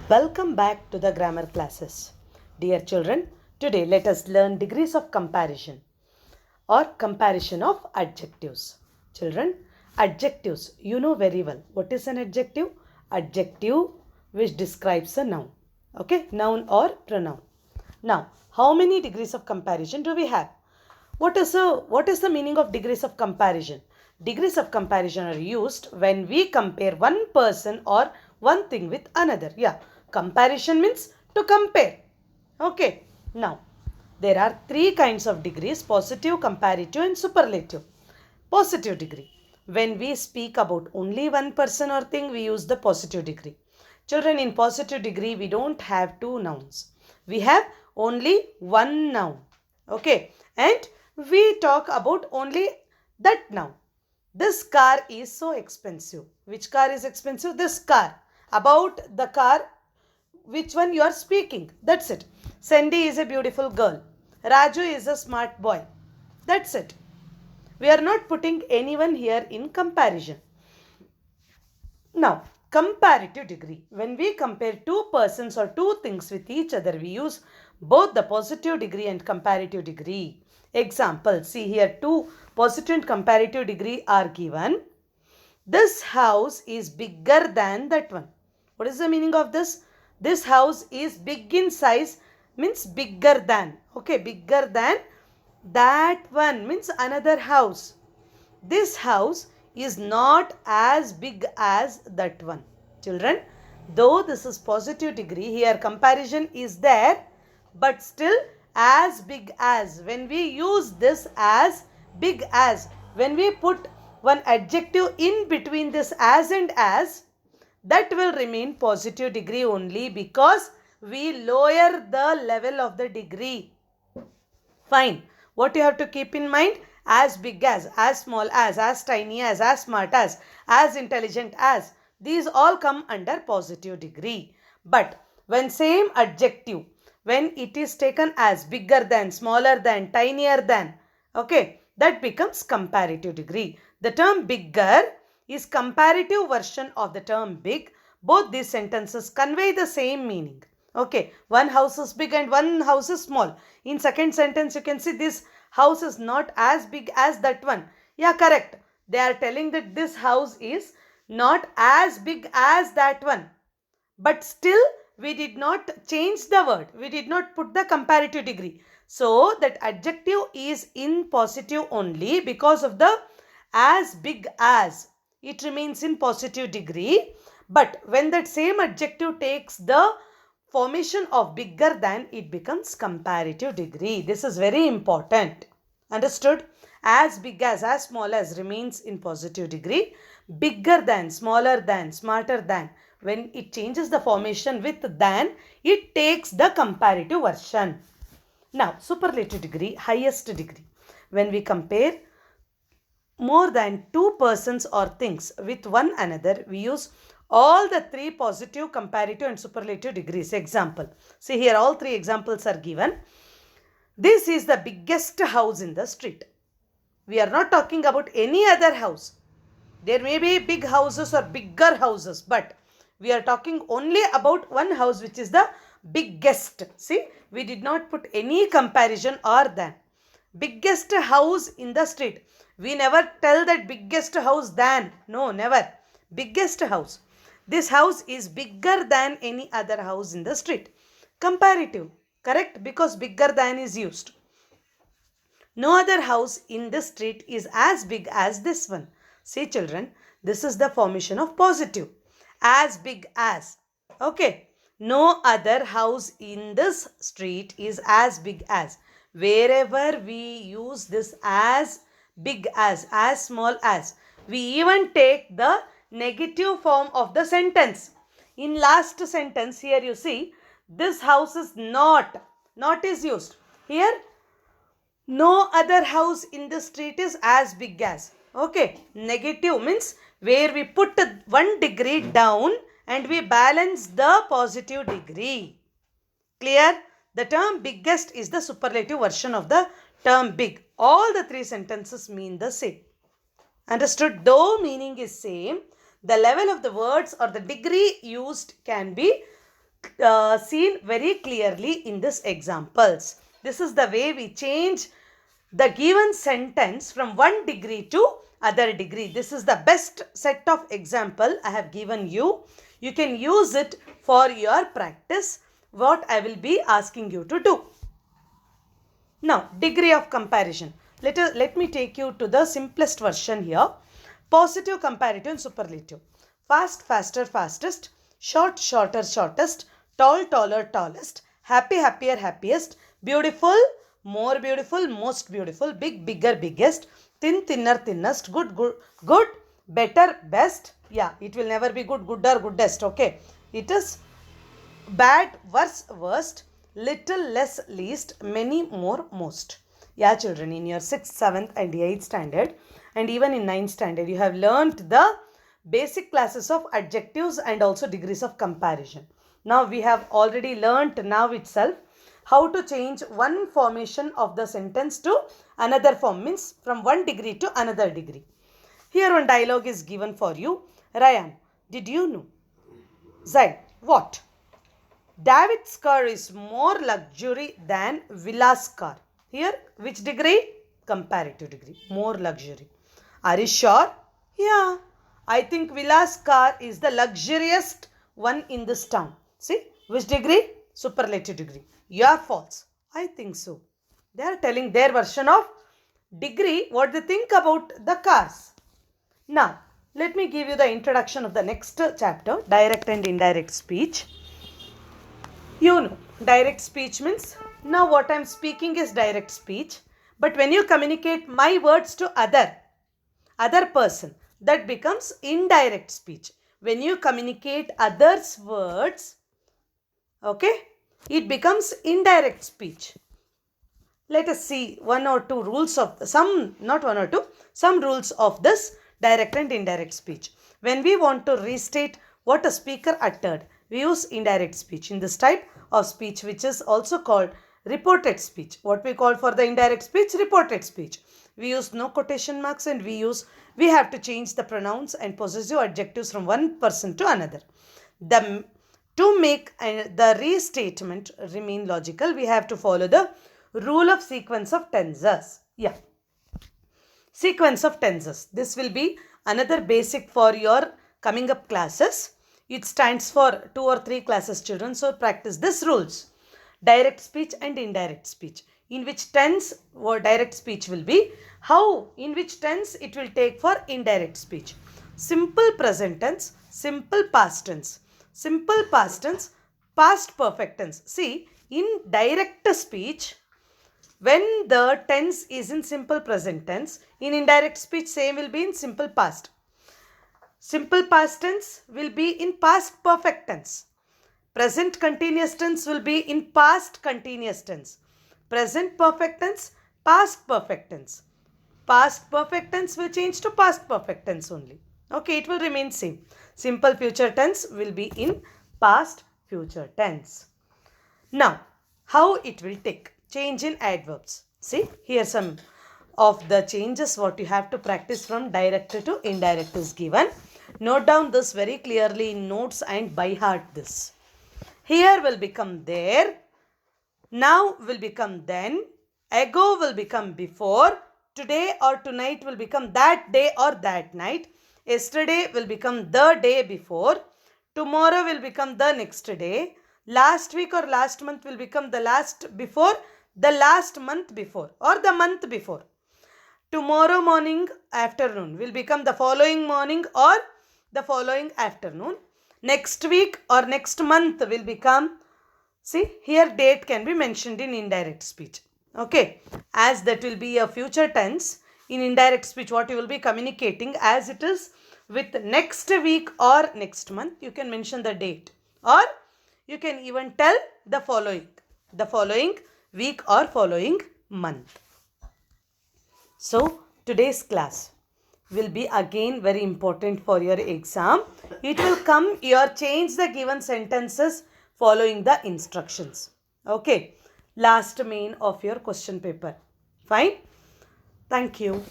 Welcome back to the grammar classes. Dear children, today let us learn degrees of comparison or comparison of adjectives. Children, adjectives, you know very well. What is an adjective? Adjective which describes a noun. Okay, noun or pronoun. Now, how many degrees of comparison do we have? What is the meaning of degrees of comparison? Degrees of comparison are used when we compare one person or one thing with another. Yeah, comparison means to compare. Okay, now there are three kinds of degrees: positive, comparative and superlative. Positive degree. When we speak about only one person or thing, we use the positive degree. Children, in positive degree, we don't have two nouns. We have only one noun. Okay, and we talk about only that noun. This car is so expensive. Which car is expensive? This car. About the car, which one you are speaking. That's it. Sandy is a beautiful girl. Raju is a smart boy. That's it. We are not putting anyone here in comparison. Now, comparative degree. When we compare two persons or two things with each other, we use both the positive degree and comparative degree. Example, see here two positive and comparative degree are given. This house is bigger than that one. What is the meaning of this? This house is big in size means bigger than. Okay, bigger than that one means another house. This house is not as big as that one. Children, though this is positive degree, here comparison is there, but still as big as. When we use this as, big as, when we put one adjective in between this as and as, that will remain positive degree only because we lower the level of the degree. Fine. What you have to keep in mind? As big as small as tiny as smart as intelligent as. These all come under positive degree. But when same adjective, when it is taken as bigger than, smaller than, tinier than, okay, that becomes comparative degree. The term bigger is comparative version of the term big. Both these sentences convey the same meaning. Okay, one house is big and one house is small. In second sentence, you can see this house is not as big as that one. Yeah, correct. They are telling that this house is not as big as that one. But still, we did not change the word. We did not put the comparative degree. So, that adjective is in positive only because of the as big as. It remains in positive degree. But when that same adjective takes the formation of bigger than, it becomes comparative degree. This is very important. Understood? As big as small as remains in positive degree. Bigger than, smaller than, smarter than. When it changes the formation with than, it takes the comparative version. Now, superlative degree, highest degree. When we compare more than two persons or things with one another, we use all the three positive, comparative and superlative degrees. Example. See here all three examples are given. This is the biggest house in the street. We are not talking about any other house. There may be big houses or bigger houses, but we are talking only about one house which is the biggest. See, we did not put any comparison or than. Biggest house in the street. We never tell that biggest house than. No, never. Biggest house. This house is bigger than any other house in the street. Comparative. Correct? Because bigger than is used. No other house in the street is as big as this one. See children, this is the formation of positive. As big as. Okay. No other house in this street is as big as. Wherever we use this as big as small as, we even take the negative form of the sentence. In last sentence here you see, this house is not is used. Here, no other house in the street is as big as. Okay, negative means where we put 1 degree down and we balance the positive degree. Clear? The term biggest is the superlative version of the term big. All the three sentences mean the same. Understood? Though meaning is same, the level of the words or the degree used can be seen very clearly in this examples. This is the way we change the given sentence from one degree to other degree. This is the best set of example I have given you. You can use it for your practice, what I will be asking you to do. Now, degree of comparison. Let me take you to the simplest version here. Positive, comparative and superlative. Fast, faster, fastest. Short, shorter, shortest. Tall, taller, tallest. Happy, happier, happiest. Beautiful, more beautiful, most beautiful. Big, bigger, biggest. Thin, thinner, thinnest. Good, good, good. Better, best. Yeah, it will never be good, gooder, goodest. Okay. It is bad, worse, worst. Little, less, least. Many, more, most. Yeah, children, in your 6th, 7th and 8th standard and even in 9th standard, you have learnt the basic classes of adjectives and also degrees of comparison. Now, we have already learnt now itself how to change one formation of the sentence to another form, means from one degree to another degree. Here one dialogue is given for you. Ryan, did you know? Zaid, what? David's car is more luxury than Villa's car. Here, which degree? Comparative degree. More luxury. Are you sure? Yeah. I think Villa's car is the luxurious one in this town. See, which degree? Superlative degree. You are false. I think so. They are telling their version of degree, what they think about the cars. Now, let me give you the introduction of the next chapter, direct and indirect speech. You know, direct speech means, now what I am speaking is direct speech. But when you communicate my words to other person, that becomes indirect speech. When you communicate others' words, okay, it becomes indirect speech. Let us see one or two rules of some rules of this direct and indirect speech. When we want to restate what a speaker uttered, we use indirect speech. In this type of speech, which is also called reported speech. What we call for the indirect speech? Reported speech. We use no quotation marks and we have to change the pronouns and possessive adjectives from one person to another. To make the restatement remain logical, we have to follow the rule of sequence of tenses. Yeah. Sequence of tenses. This will be another basic for your coming up classes. It stands for 2 or 3 classes, children. So practice these rules. Direct speech and indirect speech. In which tense or direct speech will be, how, in which tense it will take for indirect speech. Simple present tense, simple past tense. Simple past tense, past perfect tense. See, in direct speech, when the tense is in simple present tense, in indirect speech same will be in simple past. Simple past tense will be in past perfect tense. Present continuous tense will be in past continuous tense. Present perfect tense, past perfect tense. Past perfect tense will change to past perfect tense only. Okay, it will remain same. Simple future tense will be in past future tense. Now, how it will take? Change in adverbs. See, here some of the changes what you have to practice from direct to indirect is given. Note down this very clearly in notes and by heart this. Here will become there. Now will become then. Ago will become before. Today or tonight will become that day or that night. Yesterday will become the day before. Tomorrow will become the next day. Last week or last month will become the last before, the last month before or the month before. Tomorrow morning, afternoon will become the following morning or the following afternoon. Next week or next month will become, see, here date can be mentioned in indirect speech. Okay, as that will be a future tense, in indirect speech what you will be communicating, as it is with next week or next month, you can mention the date, or you can even tell the following week or following month. So today's class will be again very important for your exam. It will come, your change the given sentences following the instructions. Okay, last main of your question paper. Fine. Thank you.